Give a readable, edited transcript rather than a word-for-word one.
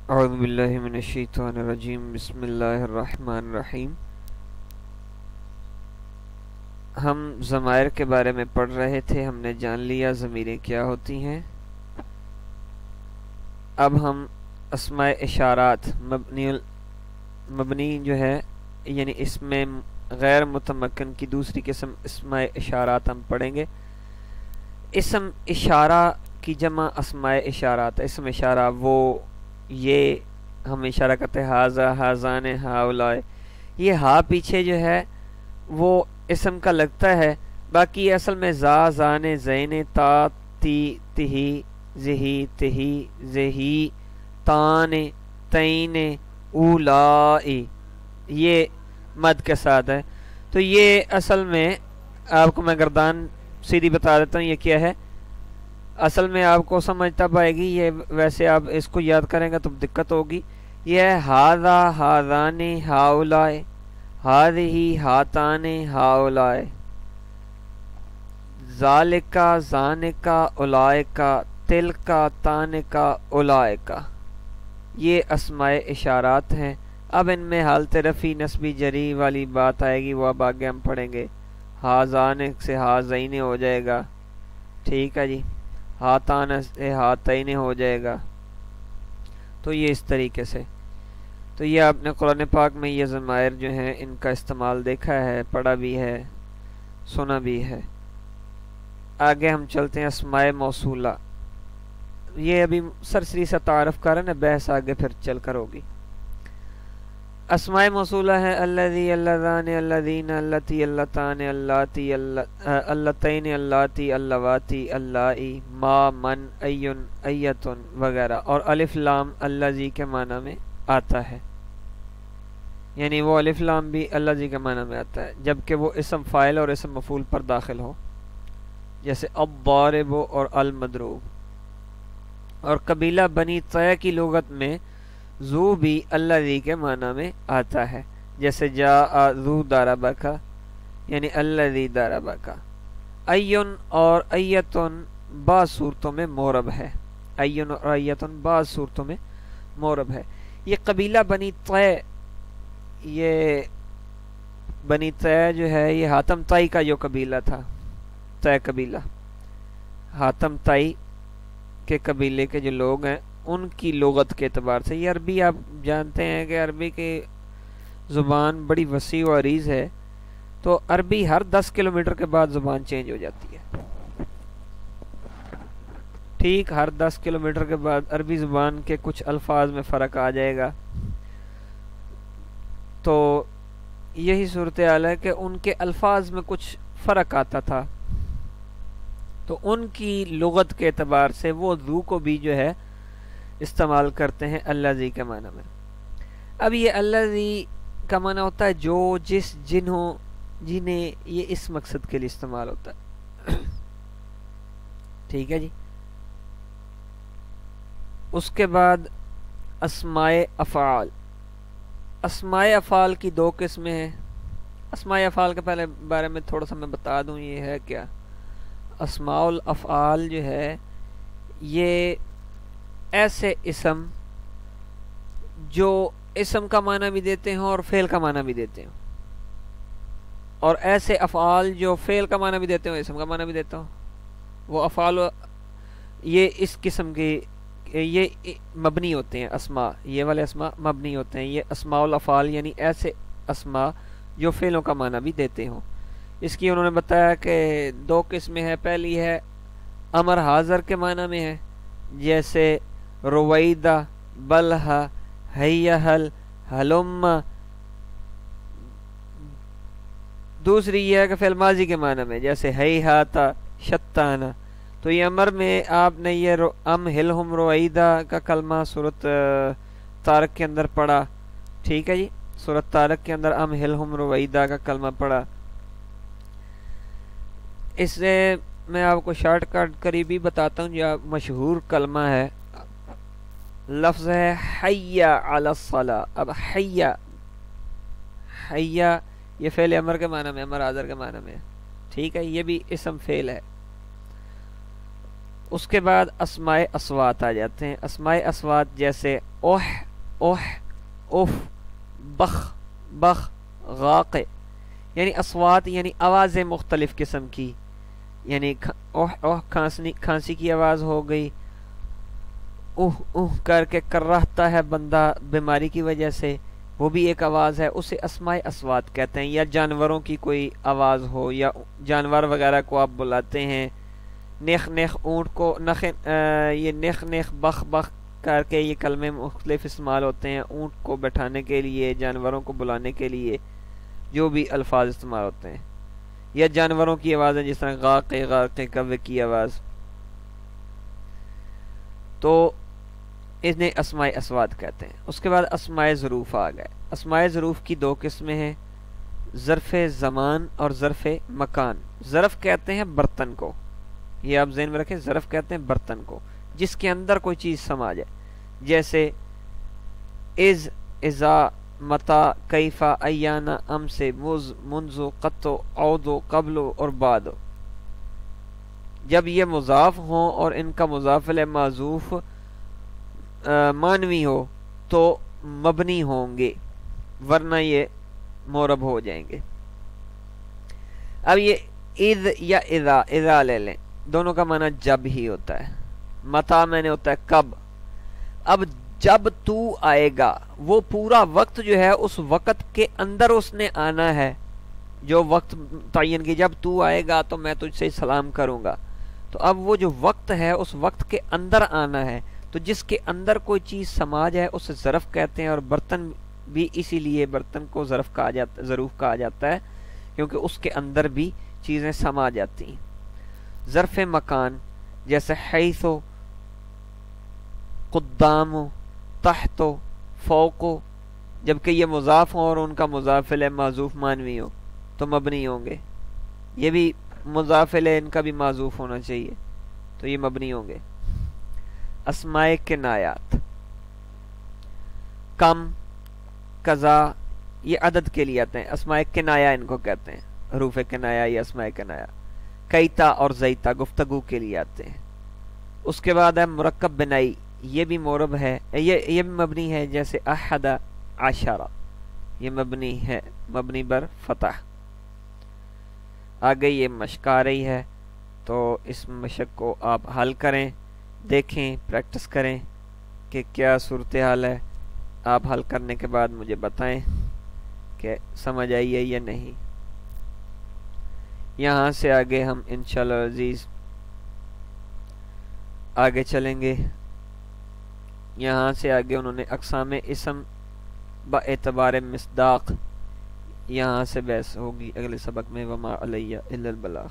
اعوذ باللہ من الشیطان الرجیم بسم اللہ الرحمن الرحیم۔ ہم ضمائر کے بارے میں پڑھ رہے تھے، ہم نے جان لیا ضمیریں کیا ہوتی ہیں۔ اب ہم اسماء اشارات مبنی جو ہے یعنی اس میں غیر متمکن کی دوسری قسم اسماء اشارات ہم پڑھیں گے۔ اسم اشارہ کی جمع اسماء اشارات۔ اسم اشارہ وہ یہ ہم اشارہ کرتے ہیں ہاذا، ہاذان، ہاؤلائے، یہ ہا پیچھے جو ہے وہ اسم کا لگتا ہے، باقی اصل میں زا، زان، زین، تا، تی، تہی، زہی، تہی، زہی، تان، تین، اولائی، یہ مد کے ساتھ ہے۔ تو یہ اصل میں آپ کو میں گردان سیدھی بتا دیتا ہوں یہ کیا ہے۔ اصل میں آپ کو سمجھ تب آئے گی، یہ ویسے آپ اس کو یاد کریں گے تو دقت ہوگی۔ یہ ہے ہاذا، ہاذان، ہاؤلائے، ہذہی، ہاتان، ہاؤلائے، ذالکا، زانکا، اولائکا، تلکا، تانکا، اولائکا، یہ اسماء اشارات ہیں۔ اب ان میں حالت رفعی نصبی جری والی بات آئے گی، وہ اب آگے ہم پڑھیں گے۔ ہاذان سے ہاذین ہو جائے گا، ٹھیک ہے جی، ہاتان سے ہاتین ہو جائے گا۔ تو یہ اس طریقے سے، تو یہ آپ نے قرآن پاک میں یہ ضمائر جو ہیں ان کا استعمال دیکھا ہے، پڑھا بھی ہے، سنا بھی ہے۔ آگے ہم چلتے ہیں اسماء موصولہ۔ یہ ابھی سرسری سا تعارف کر رہے ہیں، بحث آگے پھر چل کر ہوگی۔ اسماء موصولہ ہے الذی، اللذان، اللذین، اللتی، اللتان، اللاتی، اللتین، اللاتی، اللواتی، اللائی، ما، من، این، ایتن وغیرہ، اور الف لام الذی کے معنی میں آتا ہے، یعنی وہ الف لام بھی الذی کے معنی میں آتا ہے جبکہ وہ اسم فاعل اور اسم مفعول پر داخل ہو، جیسے الضارب اور المضروب۔ اور قبیلہ بنی طے کی لغت میں ذو بھی الذی کے معنی میں آتا ہے، جیسے جاء ذو ضربک، یعنی الذی ضربک۔ این اور ایتن بعض صورتوں میں معرب ہے، این اور ایتن بعض صورتوں میں معرب ہے۔ یہ قبیلہ بنی طے، یہ بنی طے جو ہے یہ حاتم طائی کا جو قبیلہ تھا، طے قبیلہ، حاتم طائی کے قبیلے کے جو لوگ ہیں ان کی لغت کے اعتبار سے، یہ عربی آپ جانتے ہیں کہ عربی کی زبان بڑی وسیع و عریض ہے، تو عربی ہر 10 کلومیٹر کے بعد زبان چینج ہو جاتی ہے، ٹھیک ہر 10 کلومیٹر کے بعد عربی زبان کے کچھ الفاظ میں فرق آ جائے گا۔ تو یہی صورتحال ہے کہ ان کے الفاظ میں کچھ فرق آتا تھا، تو ان کی لغت کے اعتبار سے وہ ذو کو بھی جو ہے استعمال کرتے ہیں الذی کے معنی میں۔ اب یہ الذی کا معنی ہوتا ہے جو، جس، جنہوں، جنہیں، یہ اس مقصد کے لیے استعمال ہوتا ہے، ٹھیک ہے جی۔ اس کے بعد اسماء افعال۔ اسماء افعال کی دو قسمیں ہیں۔ اسماء افعال کے پہلے بارے میں تھوڑا سا میں بتا دوں، یہ ہے کیا؟ اسماء الافعال جو ہے یہ ایسے اسم جو اسم کا معنی بھی دیتے ہیں اور فعل کا معنی بھی دیتے ہیں، اور ایسے افعال جو فعل کا معنی بھی دیتے ہیں اور اسم کا معنی بھی دیتے ہیں، وہ افعال یہ اس قسم کے یہ مبنی ہوتے ہیں۔ اسماء، یہ والے اسماء مبنی ہوتے ہیں، یہ اسماء الافعال یعنی ایسے اسماء جو فعلوں کا معنی بھی دیتے ہوں۔ اس کی انہوں نے بتایا کہ دو قسمیں ہیں۔ پہلی ہے امر حاضر کے معنی میں ہے، جیسے رویدہ، بلہا، حیہل، حلم۔ دوسری یہ ہے کہ فعل ماضی کے معنی میں، جیسے ہیہاتا، شتانا۔ تو یہ امر میں آپ نے یہ ام ہلہم رویدہ کا کلمہ سورۃ طارق کے اندر پڑھا، ٹھیک ہے جی، سورۃ طارق کے اندر ام ہلہم رویدہ کا کلمہ پڑھا۔ اس سے میں آپ کو شارٹ کٹ قریبی بتاتا ہوں، جو مشہور کلمہ ہے، لفظ ہے حی علی الصلاۃ۔ اب حی، حی یہ فعل امر کے معنی میں، امر حاضر کے معنی میں، ٹھیک ہے، یہ بھی اسم فعل ہے۔ اس کے بعد اسماء اصوات آ جاتے ہیں۔ اسماء اصوات جیسے اوہ اوہ اوف بخ بخ غاق، یعنی اصوات یعنی آوازیں مختلف قسم کی، یعنی اوہ اوہ کھانسی کی آواز ہو گئی، اوہ اوہ کر کے کر رہتا ہے بندہ بیماری کی وجہ سے، وہ بھی ایک آواز ہے، اسے اسماء اصوات کہتے ہیں۔ یا جانوروں کی کوئی آواز ہو، یا جانور وغیرہ کو آپ بلاتے ہیں، نیخ نیخ اونٹ کو یہ نیخ نیخ بخ بخ کر کے یہ کلمے مختلف استعمال ہوتے ہیں اونٹ کو بٹھانے کے لیے، جانوروں کو بلانے کے لیے جو بھی الفاظ استعمال ہوتے ہیں، یا جانوروں کی آوازیں جس طرح غاقے غاقے کوے کی آواز، تو انہیں اسماء اصوات کہتے ہیں۔ اس کے بعد اسماء ظروف آ گئے۔ اسماء ظروف کی دو قسمیں ہیں، ظرف زمان اور ظرف مکان۔ ظرف کہتے ہیں برتن کو، یہ آپ ذہن میں رکھیں، ظرف کہتے ہیں برتن کو جس کے اندر کوئی چیز سما جائے، جیسے از، اذا، متا، کیفا، ایانا، ام سے، مز، منذ، قطو، عودو، قبلو اور بعدو۔ جب یہ مضاف ہوں اور ان کا مضاف الیہ معذوف مانوی ہو تو مبنی ہوں گے، ورنہ یہ معرب ہو جائیں گے۔ اب یہ اذ یا اذا لے لیں، دونوں کا معنی جب ہی ہوتا ہے، متا میں نے ہوتا ہے کب۔ اب جب تو آئے گا، وہ پورا وقت جو ہے اس وقت کے اندر اس نے آنا ہے، جو وقت تعین کی، جب تو آئے گا تو میں تجھ سے سلام کروں گا، تو اب وہ جو وقت ہے اس وقت کے اندر آنا ہے، تو جس کے اندر کوئی چیز سما جائے اسے ظرف کہتے ہیں۔ اور برتن بھی اسی لیے برتن کو ظرف کہا جاتا ہے کیونکہ اس کے اندر بھی چیزیں سما جاتی ہیں۔ ظرف مکان جیسے حیثو، قدامو، تحتو، فوقو، جبکہ یہ مضاف ہوں اور ان کا مضاف الیہ معذوف مانوی ہو تو مبنی ہوں گے، یہ بھی مضاف الیہ ان کا بھی معذوف ہونا چاہیے تو یہ مبنی ہوں گے۔ اسماء کنایات، کم، قضا، یہ عدد کے لیے آتے ہیں، اسماء کنایا ان کو کہتے ہیں، حروف کنایا یا اسماء کنایا۔ کیتا اور زیتا گفتگو کے لیے آتے ہیں۔ اس کے بعد ہے مرکب بنائی، یہ بھی معرب ہے، یہ بھی مبنی ہے، جیسے احد عشرہ، یہ مبنی ہے، مبنی بر فتح۔ آگے یہ مشق آ رہی ہے تو اس مشق کو آپ حل کریں، دیکھیں، پریکٹس کریں کہ کیا صورتحال ہے، آپ حل کرنے کے بعد مجھے بتائیں کہ سمجھ آئی ہے یا نہیں۔ یہاں سے آگے ہم انشاءاللہ عزیز آگے چلیں گے۔ یہاں سے آگے انہوں نے اقسام اسم با اعتبار مصداق، یہاں سے بحث ہوگی اگلے سبق میں۔ وما علیہ الا البلاغ۔